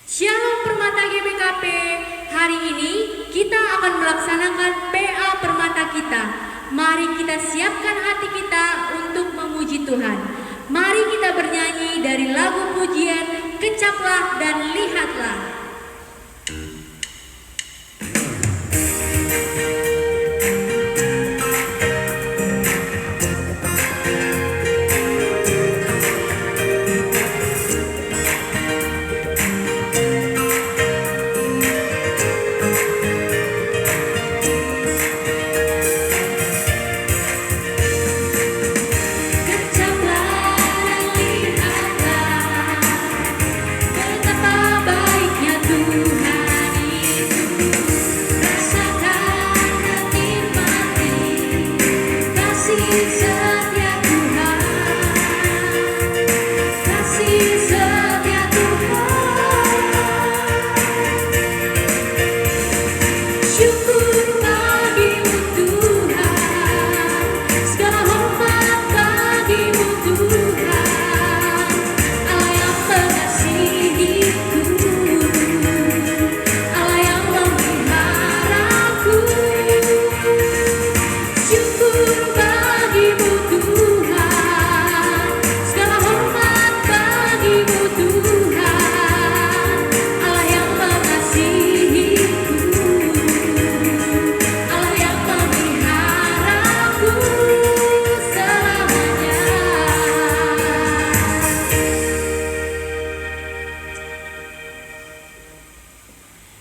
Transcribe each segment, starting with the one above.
Shalom Permata GBKP. Hari ini kita akan melaksanakan PA Permata kita. Mari kita siapkan hati kita untuk memuji Tuhan. Mari kita bernyanyi dari lagu pujian Kecaplah dan Lihatlah.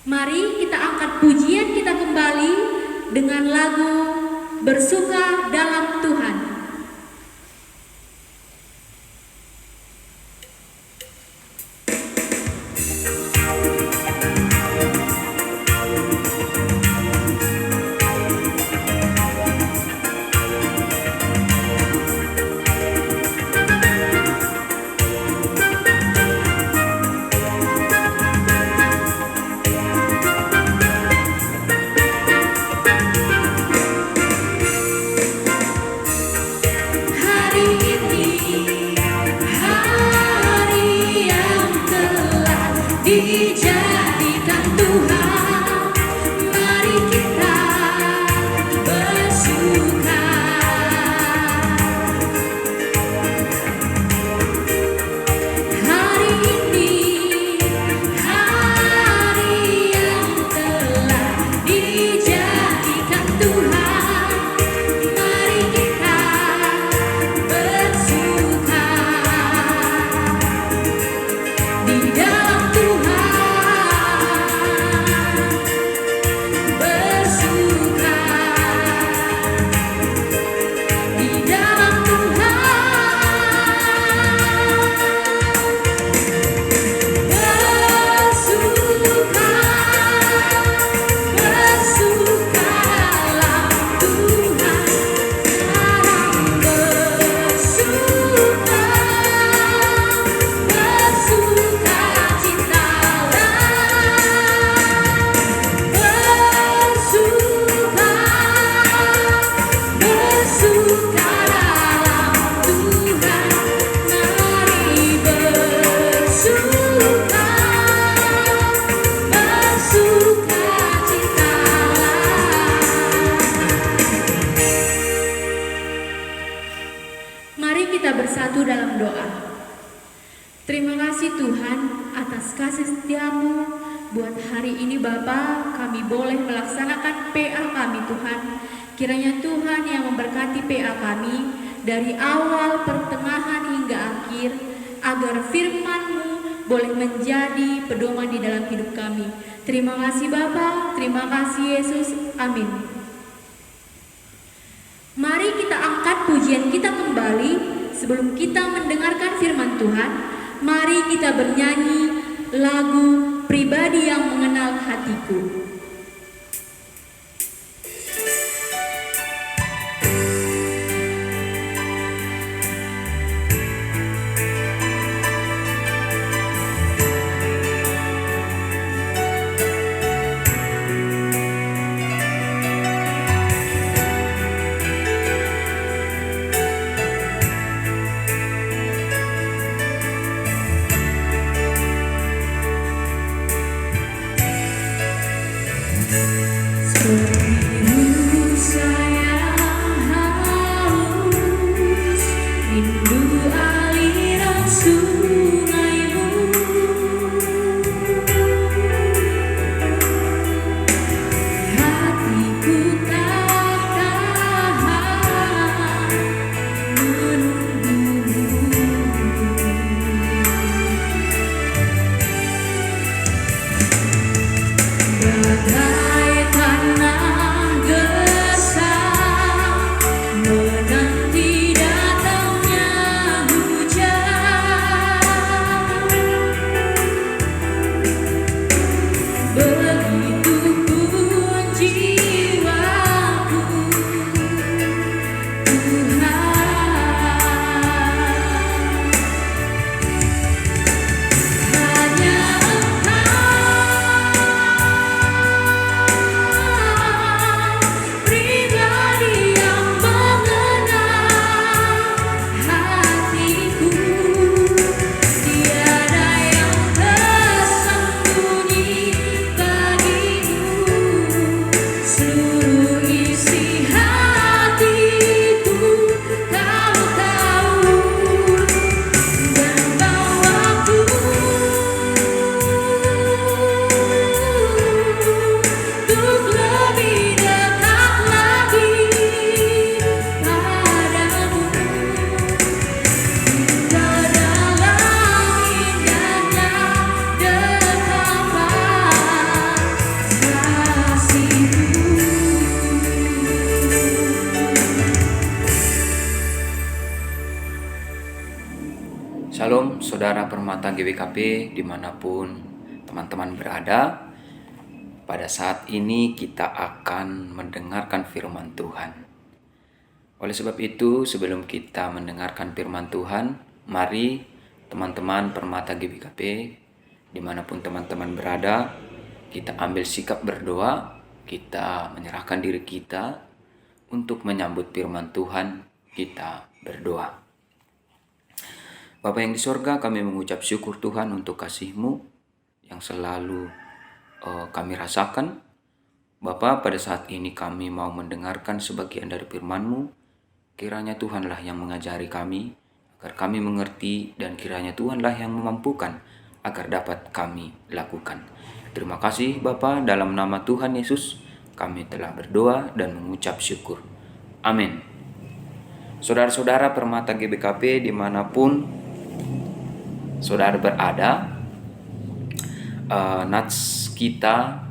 Mari kita angkat pujian kita kembali dengan lagu Bersuka Dalam Tuhan. Dijadikan Tuhan, mari kita bersuka. Hari ini hari yang telah dijadikan Tuhan, mari kita bersuka di dalam bersatu dalam doa. Terima kasih Tuhan atas kasih setiamu buat hari ini Bapa, kami boleh melaksanakan PA kami Tuhan. Kiranya Tuhan yang memberkati PA kami dari awal, pertengahan hingga akhir, agar firman-Mu boleh menjadi pedoman di dalam hidup kami. Terima kasih Bapa, terima kasih Yesus, amin. Mari kita angkat pujian kita kembali. Sebelum kita mendengarkan firman Tuhan, mari kita bernyanyi lagu Pribadi Yang Mengenal Hatiku. Sebiru saya haus, rindu aliran sungaimu. Hatiku tak tahan menunggumu. Bagai tanah gersang menanti datangnya hujan, begitupun jiwaku, Tuhan. Hanya pribadi yang mengenal hatiku, tiada yang tersembunyi bagimu. Seluruh isi hatiku kau tahu, dan bawaku untuk lebih dekat lagi padamu. Hingga dalam indahnya dekapan kasih-Mu. Shalom saudara Permata GBKP dimanapun teman-teman berada. Pada saat ini kita akan mendengarkan firman Tuhan. Oleh sebab itu, sebelum kita mendengarkan firman Tuhan, mari teman-teman Permata GBKP dimanapun teman-teman berada, kita ambil sikap berdoa, kita menyerahkan diri kita untuk menyambut firman Tuhan. Kita berdoa. Bapa yang di sorga, kami mengucap syukur Tuhan untuk kasih-Mu yang selalu kami rasakan. Bapa, pada saat ini kami mau mendengarkan sebagian dari firman-Mu. Kiranya Tuhanlah yang mengajari kami, agar kami mengerti, dan kiranya Tuhanlah yang memampukan agar dapat kami lakukan. Terima kasih Bapa, dalam nama Tuhan Yesus kami telah berdoa dan mengucap syukur. Amin. Saudara-saudara Permata GBKP dimanapun saudara berada, nats kita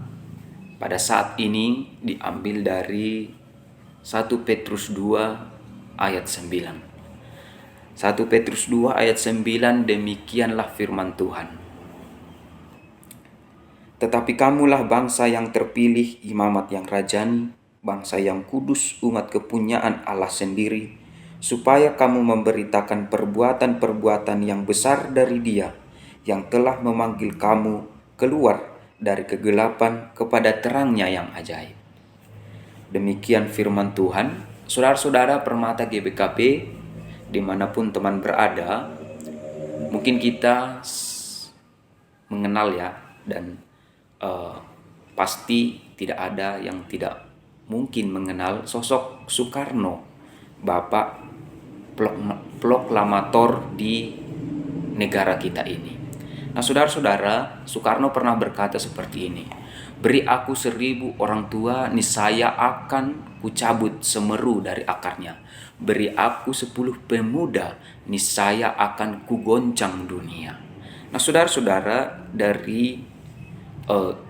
pada saat ini diambil dari 1 Petrus 2 ayat 9. 1 Petrus 2 ayat 9, demikianlah firman Tuhan. Tetapi kamulah bangsa yang terpilih, imamat yang rajani, bangsa yang kudus, umat kepunyaan Allah sendiri, supaya kamu memberitakan perbuatan-perbuatan yang besar dari Dia yang telah memanggil kamu keluar dari kegelapan kepada terangnya yang ajaib. Demikian firman Tuhan. Saudara-saudara Permata GBKP dimanapun teman berada, mungkin kita mengenal ya, dan pasti tidak ada yang tidak mungkin mengenal sosok Soekarno, Bapak proklamator di negara kita ini. Nah, saudara-saudara, Soekarno pernah berkata seperti ini, "Beri aku 1000 orang tua, niscaya akan kucabut semeru dari akarnya. Beri aku 10 pemuda, niscaya akan kugoncang dunia." Nah, saudara-saudara, dari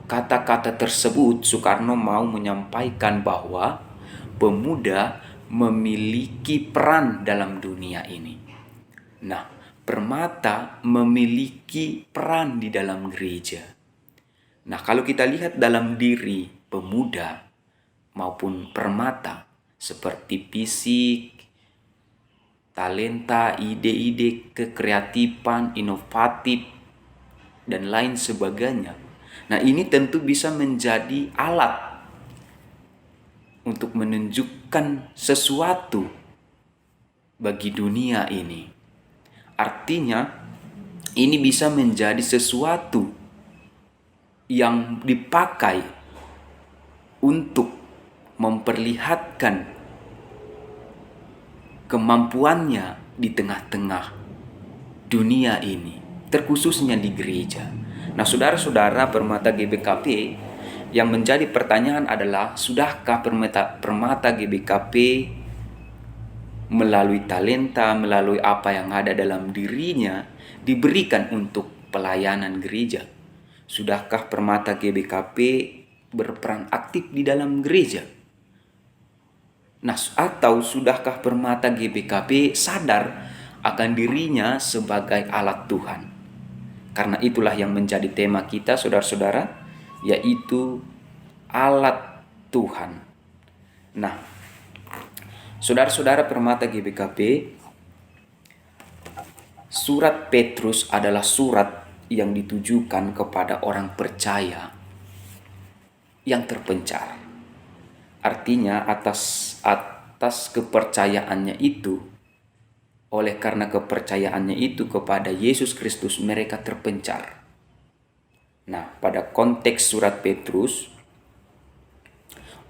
kata-kata tersebut Soekarno mau menyampaikan bahwa pemuda memiliki peran dalam dunia ini. Nah, Permata memiliki peran di dalam gereja. Nah, kalau kita lihat dalam diri pemuda maupun Permata, seperti fisik, talenta, ide-ide, kekreatifan, inovatif, dan lain sebagainya. Nah, ini tentu bisa menjadi alat untuk menunjukkan sesuatu bagi dunia ini. Artinya, ini bisa menjadi sesuatu yang dipakai untuk memperlihatkan kemampuannya di tengah-tengah dunia ini, terkhususnya di gereja. Nah, saudara-saudara Permata GBKP, yang menjadi pertanyaan adalah, sudahkah Permata GBKP melalui talenta, melalui apa yang ada dalam dirinya, diberikan untuk pelayanan gereja? Sudahkah Permata GBKP berperan aktif di dalam gereja? Nah, atau sudahkah Permata GBKP sadar akan dirinya sebagai alat Tuhan? Karena itulah yang menjadi tema kita, saudara-saudara, yaitu alat Tuhan. Nah, saudara-saudara Permata GBKP, surat Petrus adalah surat yang ditujukan kepada orang percaya yang terpencar. Artinya atas kepercayaannya itu, oleh karena kepercayaannya itu kepada Yesus Kristus, mereka terpencar. Nah, pada konteks surat Petrus,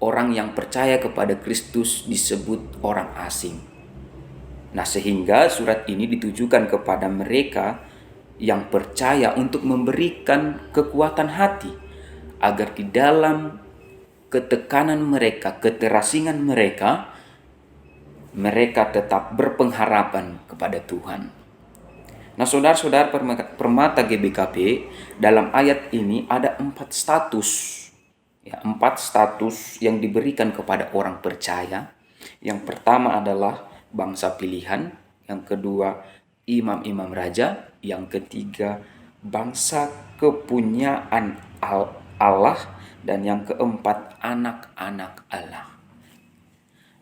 orang yang percaya kepada Kristus disebut orang asing. Nah, sehingga surat ini ditujukan kepada mereka yang percaya untuk memberikan kekuatan hati agar di dalam ketekanan mereka, keterasingan mereka, mereka tetap berpengharapan kepada Tuhan. Nah, saudara-saudara Permata GBKP, dalam ayat ini ada 4 status. Ya, 4 status yang diberikan kepada orang percaya. Yang pertama adalah bangsa pilihan, yang kedua imam-imam raja, yang ketiga bangsa kepunyaan Allah, dan yang keempat anak-anak Allah.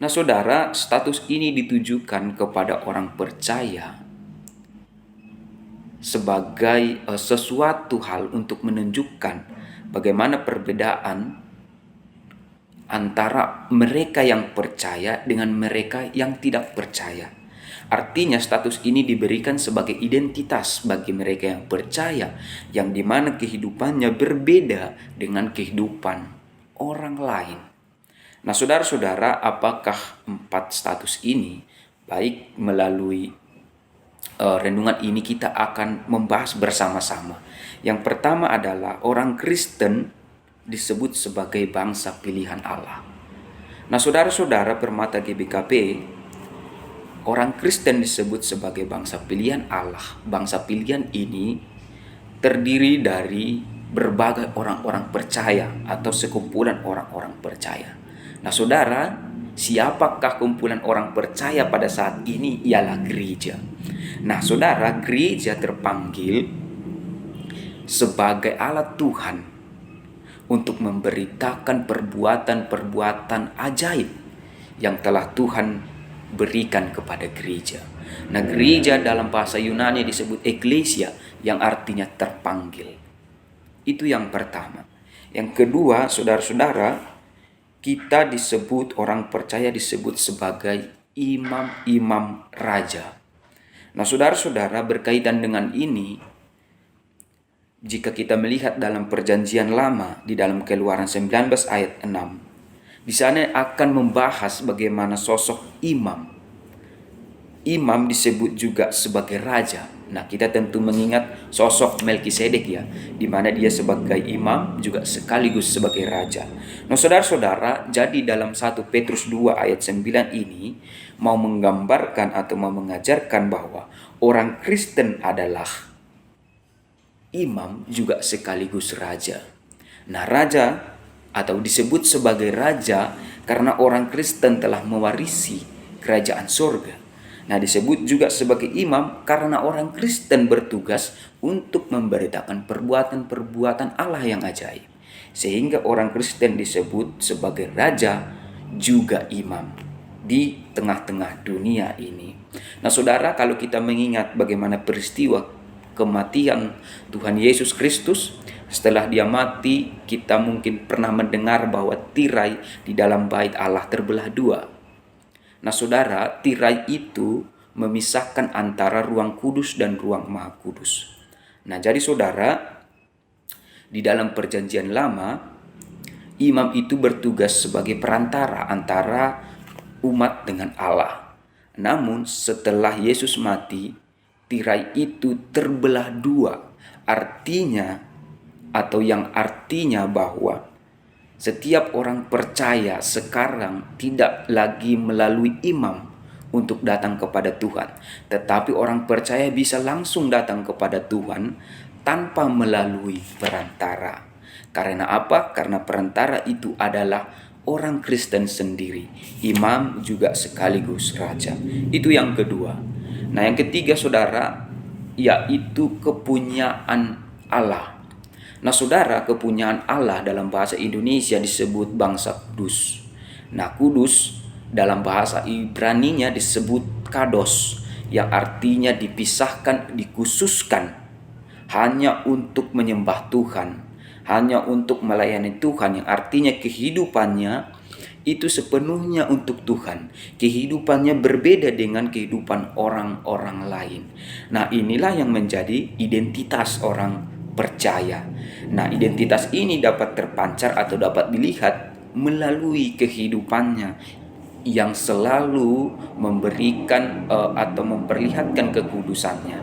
Nah, saudara, status ini ditujukan kepada orang percaya sebagai sesuatu hal untuk menunjukkan bagaimana perbedaan antara mereka yang percaya dengan mereka yang tidak percaya. Artinya status ini diberikan sebagai identitas bagi mereka yang percaya, yang dimana kehidupannya berbeda dengan kehidupan orang lain. Nah, saudara-saudara, apakah 4 status ini? Baik, melalui renungan ini kita akan membahas bersama-sama. Yang pertama adalah orang Kristen disebut sebagai bangsa pilihan Allah. Nah, saudara-saudara Permata GBKP, orang Kristen disebut sebagai bangsa pilihan Allah. Bangsa pilihan ini terdiri dari berbagai orang-orang percaya atau sekumpulan orang-orang percaya. Nah, saudara, siapakah kumpulan orang percaya pada saat ini? Ialah gereja. Nah, saudara, gereja terpanggil sebagai alat Tuhan untuk memberitakan perbuatan-perbuatan ajaib yang telah Tuhan berikan kepada gereja. Nah, gereja dalam bahasa Yunani disebut eklesia, yang artinya terpanggil. Itu yang pertama. Yang kedua, saudara-saudara, kita disebut, orang percaya disebut sebagai imam-imam raja. Nah, saudara-saudara, berkaitan dengan ini, jika kita melihat dalam Perjanjian Lama di dalam Keluaran 19 ayat 6, di sana akan membahas bagaimana sosok imam. Imam disebut juga sebagai raja. Nah, kita tentu mengingat sosok Melkisedek, ya, di mana dia sebagai imam juga sekaligus sebagai raja. Nah, saudara-saudara, jadi dalam 1 Petrus 2 ayat 9 ini mau menggambarkan atau mau mengajarkan bahwa orang Kristen adalah imam juga sekaligus raja. Nah, raja atau disebut sebagai raja karena orang Kristen telah mewarisi kerajaan surga. Nah, disebut juga sebagai imam karena orang Kristen bertugas untuk memberitakan perbuatan-perbuatan Allah yang ajaib. Sehingga orang Kristen disebut sebagai raja juga imam di tengah-tengah dunia ini. Nah, saudara, kalau kita mengingat bagaimana peristiwa kematian Tuhan Yesus Kristus, setelah dia mati, kita mungkin pernah mendengar bahwa tirai di dalam bait Allah terbelah 2. Nah, saudara, tirai itu memisahkan antara ruang kudus dan ruang maha kudus. Nah, jadi saudara, di dalam Perjanjian Lama, Imam itu bertugas sebagai perantara antara umat dengan Allah. Namun setelah Yesus mati, tirai itu terbelah dua. Artinya yang artinya bahwa setiap orang percaya sekarang tidak lagi melalui imam untuk datang kepada Tuhan, tetapi orang percaya bisa langsung datang kepada Tuhan tanpa melalui perantara. Karena apa? Karena perantara itu adalah orang Kristen sendiri, imam juga sekaligus raja. Itu yang kedua. Nah, yang ketiga saudara, yaitu kepunyaan Allah. Nah saudara, kepunyaan Allah dalam bahasa Indonesia disebut bangsa kudus. Nah kudus dalam bahasa Ibraninya disebut kados, yang artinya dipisahkan, dikhususkan hanya untuk menyembah Tuhan, hanya untuk melayani Tuhan, yang artinya kehidupannya itu sepenuhnya untuk Tuhan. Kehidupannya berbeda dengan kehidupan orang-orang lain. Nah inilah yang menjadi identitas orang percaya. Nah identitas ini dapat terpancar atau dapat dilihat melalui kehidupannya yang selalu memberikan atau memperlihatkan kekudusannya.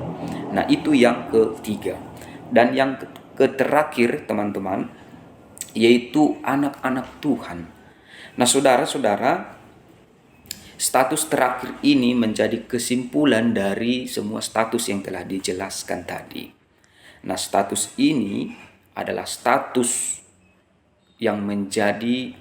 Nah itu yang ketiga. Dan yang terakhir teman-teman, yaitu anak-anak Tuhan. Nah saudara-saudara, status terakhir ini menjadi kesimpulan dari semua status yang telah dijelaskan tadi. Nah status ini adalah status yang menjadi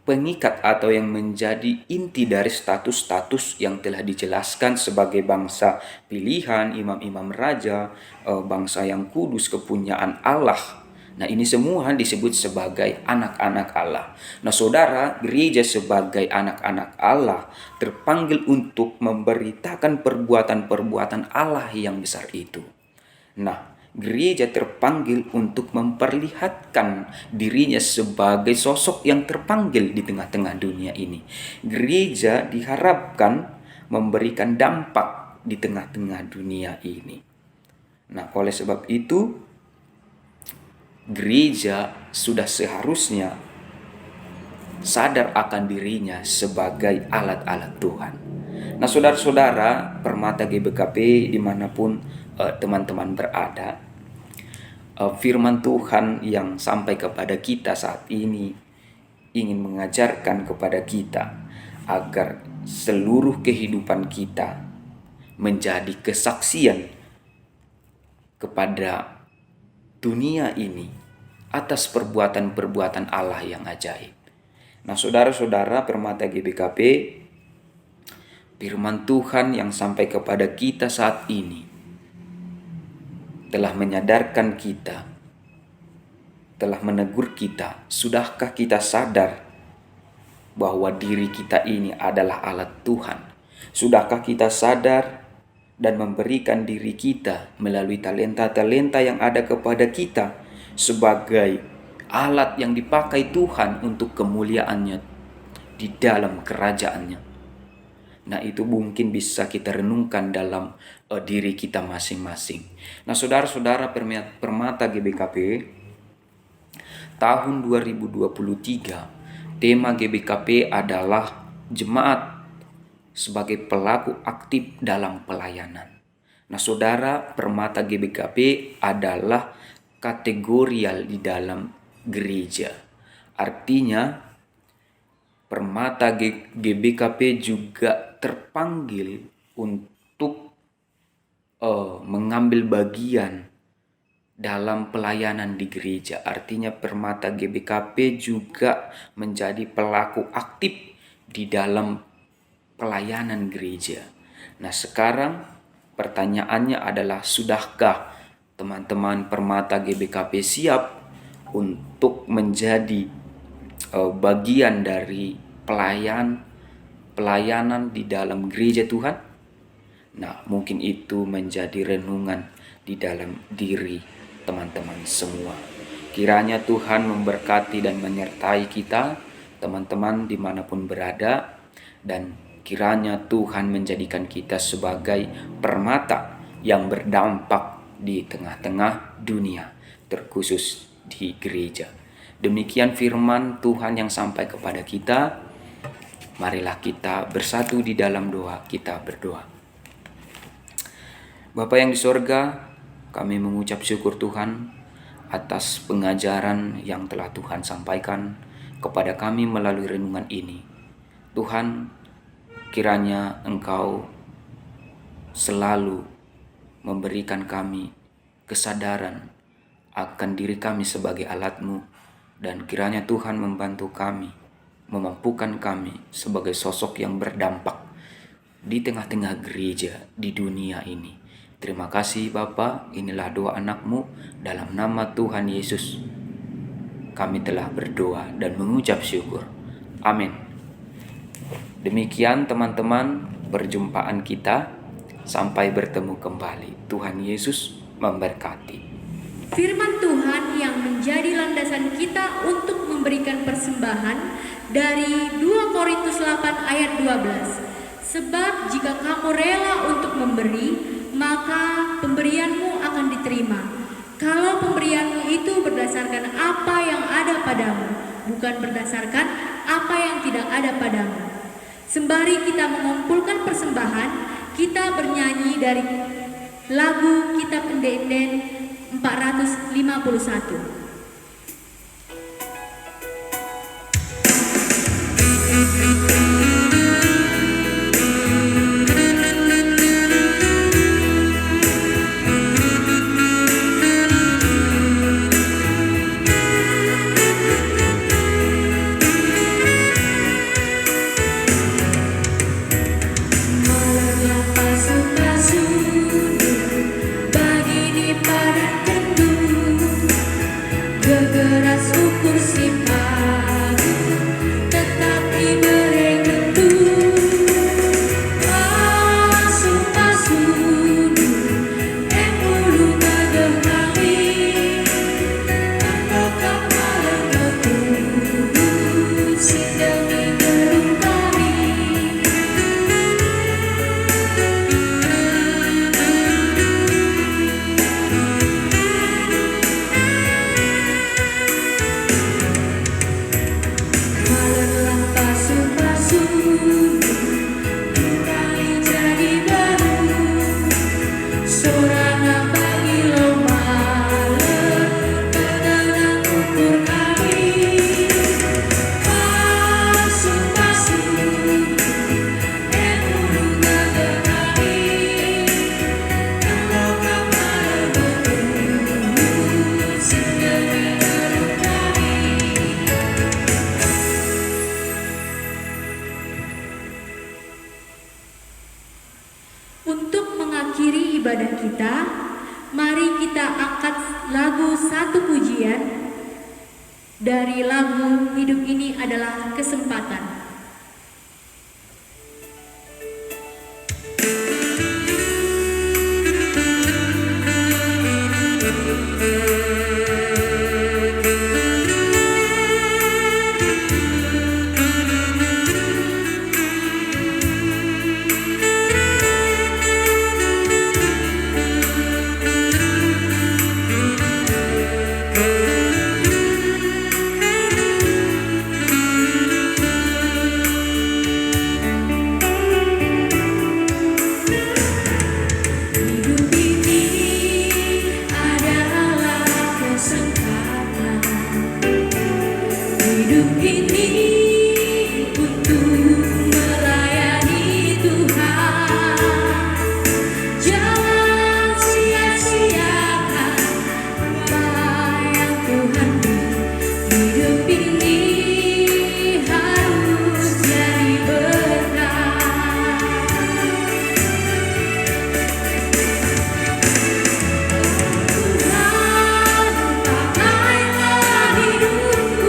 pengikat atau yang menjadi inti dari status-status yang telah dijelaskan sebagai bangsa pilihan, imam-imam raja, bangsa yang kudus, kepunyaan Allah. Nah ini semua disebut sebagai anak-anak Allah. Nah saudara, gereja sebagai anak-anak Allah terpanggil untuk memberitakan perbuatan-perbuatan Allah yang besar itu. Nah gereja terpanggil untuk memperlihatkan dirinya sebagai sosok yang terpanggil di tengah-tengah dunia ini. Gereja diharapkan memberikan dampak di tengah-tengah dunia ini. Nah, oleh sebab itu, gereja sudah seharusnya sadar akan dirinya sebagai alat-alat Tuhan. Nah, saudara-saudara, Permata GBKP dimanapun teman-teman berada, firman Tuhan yang sampai kepada kita saat ini ingin mengajarkan kepada kita agar seluruh kehidupan kita menjadi kesaksian kepada dunia ini atas perbuatan-perbuatan Allah yang ajaib. Nah saudara-saudara Permata GBKP, firman Tuhan yang sampai kepada kita saat ini telah menyadarkan kita, telah menegur kita. Sudahkah kita sadar bahwa diri kita ini adalah alat Tuhan? Sudahkah kita sadar dan memberikan diri kita melalui talenta-talenta yang ada kepada kita sebagai alat yang dipakai Tuhan untuk kemuliaannya di dalam kerajaannya? Nah itu mungkin bisa kita renungkan dalam diri kita masing-masing. Nah saudara-saudara Permata GBKP, tahun 2023 tema GBKP adalah jemaat sebagai pelaku aktif dalam pelayanan. Nah saudara, Permata GBKP adalah kategorial di dalam gereja. Artinya Permata GBKP juga terpanggil untuk mengambil bagian dalam pelayanan di gereja. Artinya Permata GBKP juga menjadi pelaku aktif di dalam pelayanan gereja. Nah sekarang pertanyaannya adalah, sudahkah teman-teman Permata GBKP siap untuk menjadi bagian dari pelayanan di dalam gereja Tuhan? Nah, mungkin itu menjadi renungan di dalam diri teman-teman semua. Kiranya Tuhan memberkati dan menyertai kita, teman-teman dimanapun berada, dan kiranya Tuhan menjadikan kita sebagai permata yang berdampak di tengah-tengah dunia, terkhusus di gereja. Demikian firman Tuhan yang sampai kepada kita. Marilah kita bersatu di dalam doa, kita berdoa. Bapa yang di sorga, kami mengucap syukur Tuhan atas pengajaran yang telah Tuhan sampaikan kepada kami melalui renungan ini. Tuhan, kiranya Engkau selalu memberikan kami kesadaran akan diri kami sebagai alat-Mu, dan kiranya Tuhan membantu kami, memampukan kami sebagai sosok yang berdampak di tengah-tengah gereja di dunia ini. Terima kasih Bapa, inilah doa anak-Mu dalam nama Tuhan Yesus. Kami telah berdoa dan mengucap syukur. Amin. Demikian teman-teman perjumpaan kita. Sampai bertemu kembali. Tuhan Yesus memberkati. Firman Tuhan yang menjadi landasan kita untuk memberikan persembahan dari 2 Korintus 8 ayat 12. Sebab jika kamu rela untuk memberi, maka pemberianmu akan diterima. Kalau pemberianmu itu berdasarkan apa yang ada padamu, bukan berdasarkan apa yang tidak ada padamu. Sembari kita mengumpulkan persembahan, kita bernyanyi dari lagu Kitab Ende-Enden 451. Geras ukur si padu, tetapi beregetu. Pasu-pasu emulu gagah kami, apakah malam bertubuh demi gerung kami. Untuk mengakhiri ibadah kita, mari kita angkat lagu satu pujian dari lagu Hidup Ini Adalah Kesempatan. Hidup ini untuk melayani Tuhan. Jangan sia-siakan apa yang Tuhan beri. Hidup ini harus jadi berkah. Tuhan, pakailah hidupku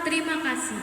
terima kasih.